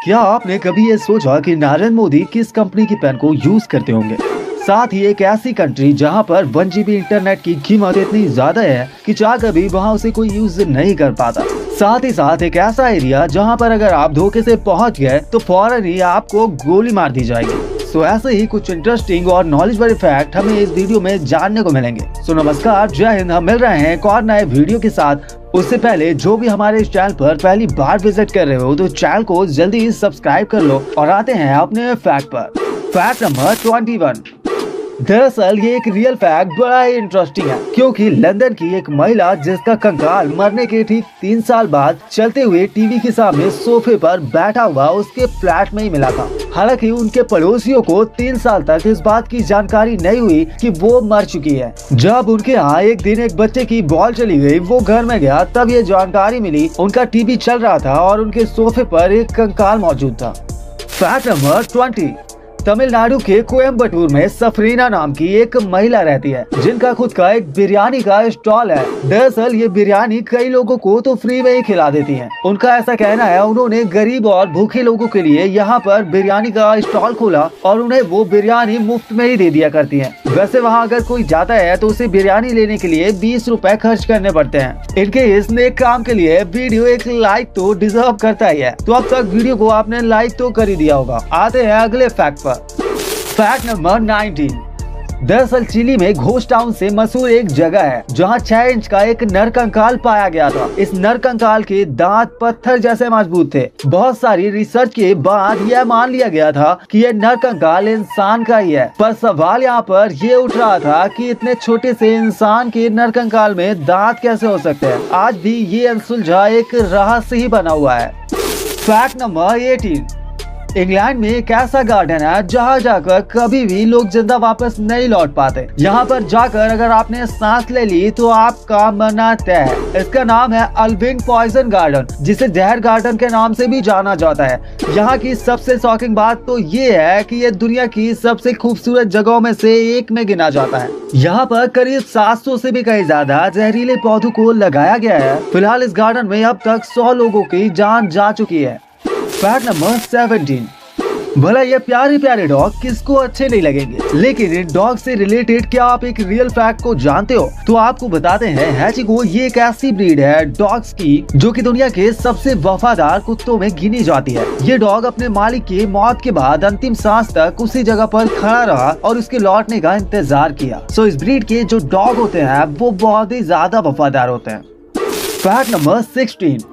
क्या आपने कभी ये सोचा कि नरेंद्र मोदी किस कंपनी की पेन को यूज करते होंगे? साथ ही एक ऐसी कंट्री जहां पर 1 GB इंटरनेट की कीमत इतनी ज्यादा है कि चाहकर भी वहां उसे कोई यूज नहीं कर पाता। साथ ही साथ एक ऐसा एरिया जहां पर अगर आप धोखे से पहुंच गए तो फौरन ही आपको गोली मार दी जाएगी। सो ऐसे ही कुछ इंटरेस्टिंग और नॉलेजेबल फैक्ट हमें इस वीडियो में जानने को मिलेंगे। सो नमस्कार, जय हिंद। हम मिल रहे हैं एक और नए वीडियो के साथ। उससे पहले जो भी हमारे इस चैनल पर पहली बार विजिट कर रहे हो तो चैनल को जल्दी सब्सक्राइब कर लो और आते हैं अपने फैक्ट पर। Fact number 21। दरअसल ये एक रियल फैक्ट बड़ा ही इंटरेस्टिंग है, क्योंकि लंदन की एक महिला जिसका कंकाल मरने के ठीक 3 साल बाद चलते हुए टीवी के सामने सोफे पर बैठा हुआ उसके फ्लैट में ही मिला था। हालांकि उनके पड़ोसियों को 3 साल तक इस बात की जानकारी नहीं हुई कि वो मर चुकी है। जब उनके यहाँ एक दिन एक बच्चे की बॉल चली गई, वो घर में गया, तब ये जानकारी मिली उनका टीवी चल रहा था और उनके सोफे पर एक कंकाल मौजूद था। Fact number 20। तमिलनाडु के कोयम्बटूर में सफरीना नाम की एक महिला रहती है, जिनका खुद का एक बिरयानी का स्टॉल है। दरअसल ये बिरयानी कई लोगों को तो फ्री में ही खिला देती हैं। उनका ऐसा कहना है उन्होंने गरीब और भूखे लोगों के लिए यहाँ पर बिरयानी का स्टॉल खोला और उन्हें वो बिरयानी मुफ्त में ही दे दिया करती है। वैसे वहाँ अगर कोई जाता है तो उसे बिरयानी लेने के लिए 20 रुपए खर्च करने पड़ते हैं। इनके इस नेक काम के लिए वीडियो एक लाइक तो डिजर्व करता ही है। तो अब तक वीडियो को आपने लाइक तो कर ही दिया होगा। आते हैं अगले फैक्ट पर। Fact number 19। दरअसल चिली में घोस्ट टाउन से मशहूर एक जगह है जहां 6 इंच का एक नर कंकाल पाया गया था। इस नर कंकाल के दांत पत्थर जैसे मजबूत थे। बहुत सारी रिसर्च के बाद यह मान लिया गया था कि यह नर कंकाल इंसान का ही है। पर सवाल यहाँ पर ये उठ रहा था कि इतने छोटे से इंसान के नर कंकाल में दांत कैसे हो सकते हैं। आज भी ये अनसुलझा एक रहस्य ही बना हुआ है। Fact number 18। इंग्लैंड में एक ऐसा गार्डन है जहाँ जाकर कभी भी लोग जिंदा वापस नहीं लौट पाते। यहाँ पर जाकर अगर आपने सांस ले ली तो आपका मरना तय है। इसका नाम है अल्विंग पॉइजन गार्डन, जिसे जहर गार्डन के नाम से भी जाना जाता है। यहाँ की सबसे शॉकिंग बात तो ये है कि ये दुनिया की सबसे खूबसूरत जगहों में से एक में गिना जाता है। यहाँ पर करीब 700 से भी कहीं ज्यादा जहरीले पौधों को लगाया गया है। फिलहाल इस गार्डन में अब तक 100 लोगों की जान जा चुकी है। Fact number 17। भला ये प्यारे प्यारे डॉग किसको अच्छे नहीं लगेंगे, लेकिन इन डॉग से रिलेटेड क्या आप एक रियल फैक्ट को जानते हो? तो आपको बताते हैं। हैचिको ये एक ऐसी ब्रीड है डॉग्स की जो कि दुनिया के सबसे वफादार कुत्तों में गिनी जाती है। ये डॉग अपने मालिक की मौत के बाद अंतिम सांस तक उसी जगह पर खड़ा रहा और उसके लौटने का इंतजार किया। सो इस ब्रीड के जो डॉग होते हैं वो बहुत ही ज्यादा वफादार होते हैं। Fact number 16।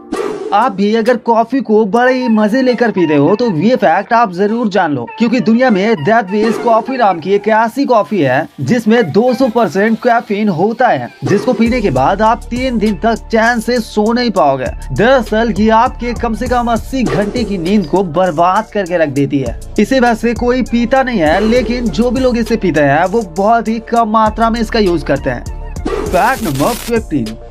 आप भी अगर कॉफी को बड़े ही मजे लेकर पीते हो तो ये फैक्ट आप जरूर जान लो, क्योंकि दुनिया में डेथ बेस कॉफी नाम की एक ऐसी कॉफी है जिसमें 200% कैफीन होता है, जिसको पीने के बाद आप 3 दिन तक चैन से सो नहीं पाओगे। दरअसल ये आपके कम से कम 80 घंटे की नींद को बर्बाद करके रख देती है। इसे वैसे कोई पीता नहीं है, लेकिन जो भी लोग इसे पीते हैं वो बहुत ही कम मात्रा में इसका यूज करते हैं। Fact number 15।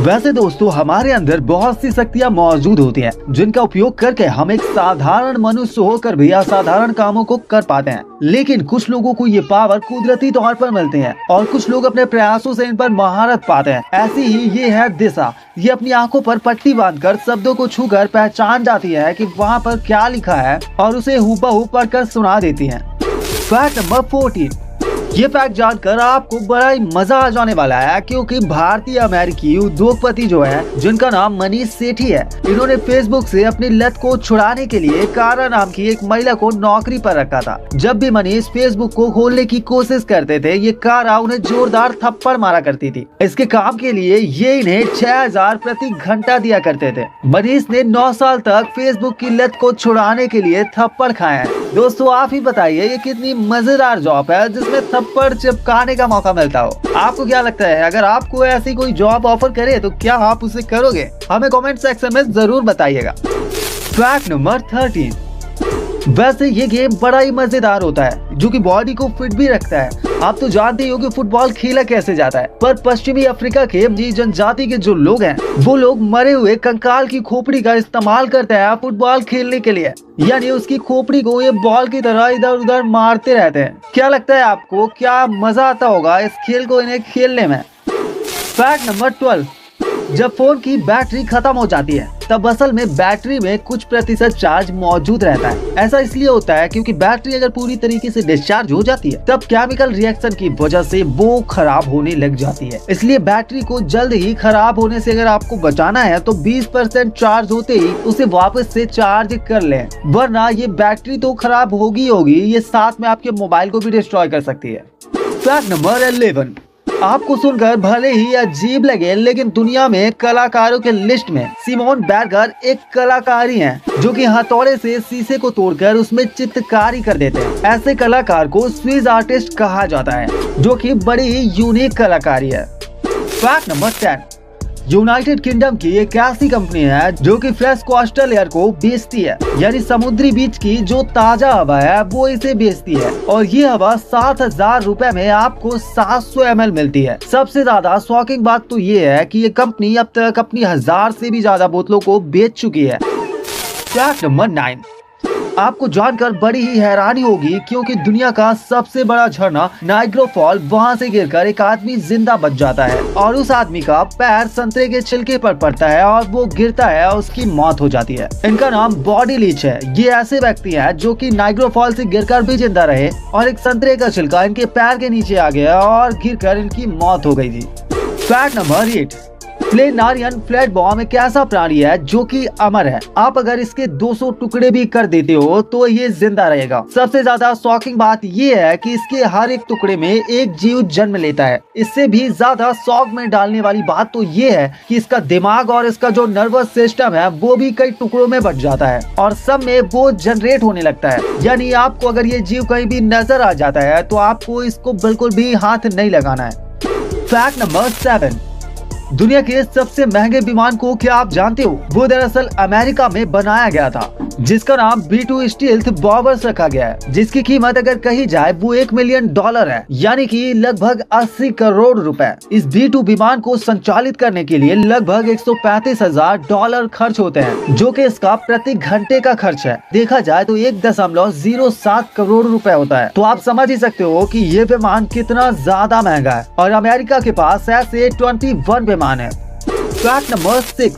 वैसे दोस्तों हमारे अंदर बहुत सी शक्तियाँ मौजूद होती हैं, जिनका उपयोग करके हम एक साधारण मनुष्य होकर भी असाधारण कामों को कर पाते हैं। लेकिन कुछ लोगों को ये पावर कुदरती तौर पर मिलते हैं और कुछ लोग अपने प्रयासों से इन पर महारत पाते हैं। ऐसी ही ये है दिशा। ये अपनी आंखों पर पट्टी बांधकर शब्दों को छूकर पहचान जाती है कि वहाँ पर क्या लिखा है और उसे हूबहू पढ़कर सुना देती है। Fact number 14। ये फैक्ट जानकर आपको बड़ा ही मजा आ जाने वाला है, क्योंकि भारतीय अमेरिकी उद्योगपति जो है जिनका नाम मनीष सेठी है, इन्होंने फेसबुक से अपनी लत को छुड़ाने के लिए कारा नाम की एक महिला को नौकरी पर रखा था। जब भी मनीष फेसबुक को खोलने की कोशिश करते थे, ये कारा उन्हें जोरदार थप्पड़ मारा करती थी। इसके काम के लिए ये इन्हें 6000 प्रति घंटा दिया करते थे। मनीष ने 9 साल तक फेसबुक की लत को छुड़ाने के लिए थप्पड़ खाए हैं। दोस्तों आप ही बताइए ये कितनी मजेदार जॉब है जिसमें थप्पड़ चिपकाने का मौका मिलता हो। आपको क्या लगता है, अगर आपको ऐसी कोई जॉब ऑफर करे तो क्या आप उसे करोगे? हमें कमेंट सेक्शन में जरूर बताइएगा। Fact number 13। वैसे ये गेम बड़ा ही मजेदार होता है, जो कि बॉडी को फिट भी रखता है। आप तो जानते ही हो कि फुटबॉल खेला कैसे जाता है, पर पश्चिमी अफ्रीका के जनजाति के जो लोग हैं वो लोग मरे हुए कंकाल की खोपड़ी का इस्तेमाल करते हैं फुटबॉल खेलने के लिए। यानी उसकी खोपड़ी को ये बॉल की तरह इधर उधर मारते रहते हैं। क्या लगता है आपको, क्या मजा आता होगा इस खेल को इन्हें खेलने में? Fact number 12। जब फोन की बैटरी खत्म हो जाती है तब असल में बैटरी में कुछ प्रतिशत चार्ज मौजूद रहता है। ऐसा इसलिए होता है क्योंकि बैटरी अगर पूरी तरीके से डिस्चार्ज हो जाती है तब केमिकल रिएक्शन की वजह से वो खराब होने लग जाती है। इसलिए बैटरी को जल्द ही खराब होने से अगर आपको बचाना है तो 20% चार्ज होते ही उसे वापस से चार्ज कर लें, वरना ये बैटरी तो खराब होगी, ये साथ में आपके मोबाइल को भी डिस्ट्रॉय कर सकती है। फैक्ट नंबर 11, आपको सुनकर भले ही अजीब लगे लेकिन दुनिया में कलाकारों के लिस्ट में सिमोन बर्गर एक कलाकारी हैं जो कि हथौड़े से शीशे को तोड़कर उसमें चित्रकारी कर देते हैं। ऐसे कलाकार को स्विस आर्टिस्ट कहा जाता है जो कि बड़ी ही यूनिक कलाकारी है। फैक्ट नंबर 10, यूनाइटेड किंगडम की एक ऐसी कंपनी है जो कि फ्रेश कोस्टल एयर को बेचती है, यानी समुद्री बीच की जो ताजा हवा है वो इसे बेचती है और ये हवा 7,000 रुपए में आपको 700 ml मिलती है। सबसे ज्यादा शॉकिंग बात तो ये है कि ये कंपनी अब तक अपनी 1000 से भी ज्यादा बोतलों को बेच चुकी है। फैक्ट नंबर 9, आपको जानकर बड़ी ही हैरानी होगी क्योंकि दुनिया का सबसे बड़ा झरना नाइग्रो फॉल वहां से गिरकर एक आदमी जिंदा बच जाता है और उस आदमी का पैर संतरे के छिलके पर पड़ता है और वो गिरता है और उसकी मौत हो जाती है। इनका नाम बॉडी लीच है। ये ऐसे व्यक्ति हैं जो कि नाइग्रो फॉल से गिरकर भी जिंदा रहे और एक संतरे का छिलका इनके पैर के नीचे आ गया और गिरकर इनकी मौत हो गई थी। फैक्ट नंबर 8, प्लेनारियन फ्लैट बॉम्ब एक ऐसा प्राणी है जो कि अमर है। आप अगर इसके 200 टुकड़े भी कर देते हो तो ये जिंदा रहेगा। सबसे ज्यादा शॉकिंग बात ये है कि इसके हर एक टुकड़े में एक जीव जन्म लेता है। इससे भी ज्यादा शॉक में डालने वाली बात तो ये है कि इसका दिमाग और इसका जो नर्वस सिस्टम है वो भी कई टुकड़ों में बट जाता है और सब में वो जनरेट होने लगता है। यानी आपको अगर ये जीव कहीं भी नजर आ जाता है तो आपको इसको बिल्कुल भी हाथ नहीं लगाना है। फैक्ट नंबर 7, दुनिया के सबसे महंगे विमान को क्या आप जानते हो? वो दरअसल अमेरिका में बनाया गया था जिसका नाम B-2 स्टील्थ बॉम्बर्स रखा गया है, जिसकी कीमत अगर कही जाए वो $1 मिलियन है, यानी कि लगभग 80 करोड़ रुपए। इस B-2 विमान को संचालित करने के लिए लगभग $135,000 खर्च होते हैं, जो कि इसका प्रति घंटे का खर्च है। देखा जाए तो 1.07 करोड़ रुपए होता है। तो आप समझ ही सकते हो कि ये विमान कितना ज्यादा महंगा है और अमेरिका के पास ऐसे 21 विमान है। फैक्ट नंबर 6,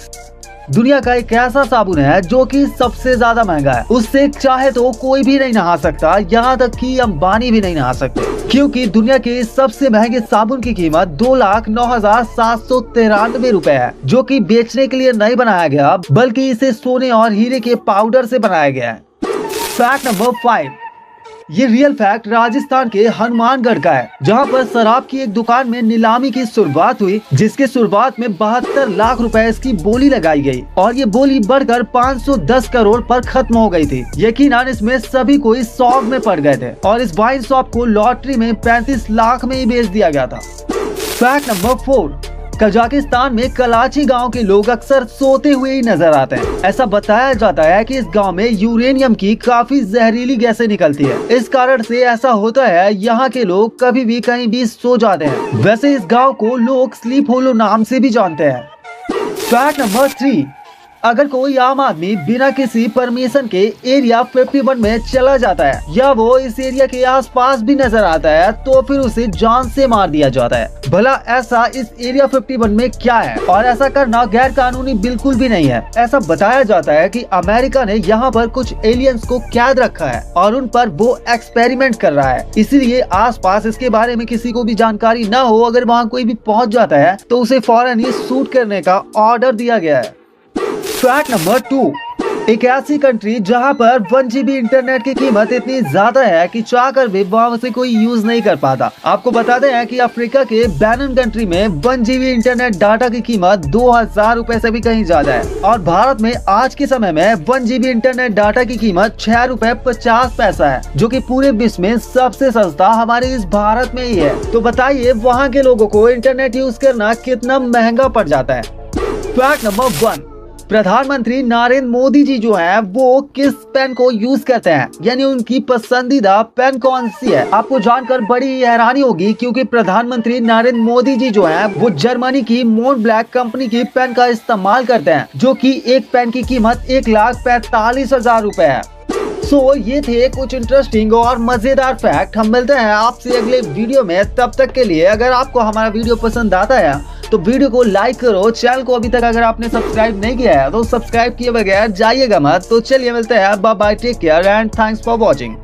दुनिया का एक ऐसा साबुन है जो कि सबसे ज्यादा महंगा है। उससे चाहे तो कोई भी नहीं नहा सकता, यहाँ तक कि अंबानी भी नहीं नहा सकते, क्योंकि दुनिया के सबसे महंगे साबुन की कीमत 2,09,793 रुपए है, जो कि बेचने के लिए नहीं बनाया गया बल्कि इसे सोने और हीरे के पाउडर से बनाया गया है। फैक्ट नंबर 5, ये रियल फैक्ट राजस्थान के हनुमानगढ़ का है, जहां पर शराब की एक दुकान में नीलामी की शुरुआत हुई, जिसके शुरुआत में 72 लाख रुपए इसकी बोली लगाई गई और ये बोली बढ़कर 510 करोड़ पर खत्म हो गई थी। यकीनन इसमें सभी को इस शौक में पड़ गए थे और इस वाइन शॉप को लॉटरी में 35 लाख में ही बेच दिया गया था। फैक्ट नंबर 4, कजाकिस्तान में कलाची गांव के लोग अक्सर सोते हुए ही नजर आते हैं। ऐसा बताया जाता है कि इस गांव में यूरेनियम की काफी जहरीली गैसें निकलती है। इस कारण से ऐसा होता है यहाँ के लोग कभी भी कहीं भी सो जाते हैं। वैसे इस गांव को लोग स्लीप होलो नाम से भी जानते हैं। फैक्ट नंबर 3, अगर कोई आम आदमी बिना किसी परमिशन के एरिया 51 में चला जाता है या वो इस एरिया के आसपास भी नजर आता है तो फिर उसे जान से मार दिया जाता है। भला ऐसा इस एरिया 51 में क्या है? और ऐसा करना गैर कानूनी बिल्कुल भी नहीं है। ऐसा बताया जाता है कि अमेरिका ने यहाँ पर कुछ एलियंस को कैद रखा है और उन पर वो एक्सपेरिमेंट कर रहा है, इसीलिए आसपास इसके बारे में किसी को भी जानकारी न हो। अगर वहाँ कोई भी पहुँच जाता है तो उसे फौरन ही शूट करने का ऑर्डर दिया गया है। फैक्ट नंबर 2, एक ऐसी कंट्री जहां पर 1 GB इंटरनेट की कीमत इतनी ज्यादा है कि चाहकर भी वहां से कोई यूज नहीं कर पाता। आपको बताते हैं कि अफ्रीका के बेनिन कंट्री में 1 GB इंटरनेट डाटा की कीमत 2000 रुपए से भी कहीं ज्यादा है और भारत में आज के समय में 1 GB इंटरनेट डाटा की कीमत 6 रुपए 50 पैसा है, जो कि पूरे विश्व में सबसे सस्ता हमारे इस भारत में ही है। तो बताइए वहाँ के लोगों को इंटरनेट यूज करना कितना महंगा पड़ जाता है। फैक्ट नंबर 1, प्रधानमंत्री नरेंद्र मोदी जी जो हैं वो किस पेन को यूज करते हैं, यानी उनकी पसंदीदा पेन कौन सी है? आपको जानकर बड़ी हैरानी होगी क्योंकि प्रधानमंत्री नरेंद्र मोदी जी जो हैं वो जर्मनी की मोनब्लैक कंपनी की पेन का इस्तेमाल करते हैं, जो कि एक पेन की कीमत 1,45,000 रुपए है। सो ये थे कुछ इंटरेस्टिंग और मजेदार फैक्ट। हम मिलते हैं आपसे अगले वीडियो में, तब तक के लिए अगर आपको हमारा वीडियो पसंद आता है तो वीडियो को लाइक करो, चैनल को अभी तक अगर आपने सब्सक्राइब नहीं किया है तो सब्सक्राइब किए बगैर जाइएगा मत। तो चलिए मिलते हैं, bye bye, take care and thanks for watching.